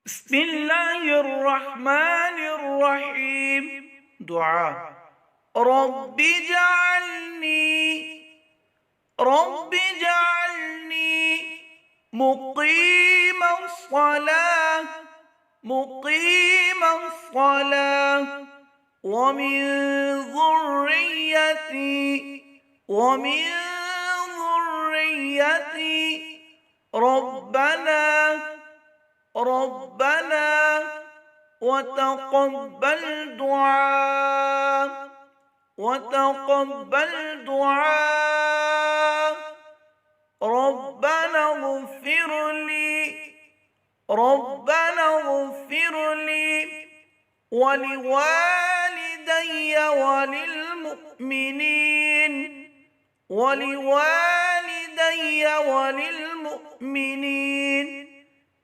بسم الله الرحمن الرحيم. دعاء رب اجعلني مقيم الصلاة ومن ذريتي ربنا وتقبل دعاء ربنا اغفر لي ولوالدي وللمؤمنين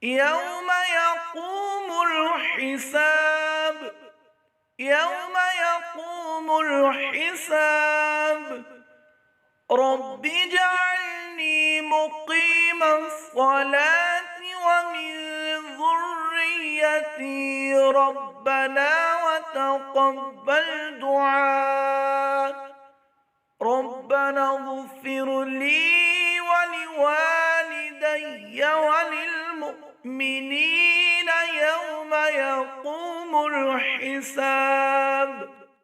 يوم يقوم الحساب. رب اجعلني مقيم الصلاة ومن ذريتي ربنا وتقبل دعاء ربنا اغفر لي ولوالدي وللمؤمنين يوم يقوم الحساب.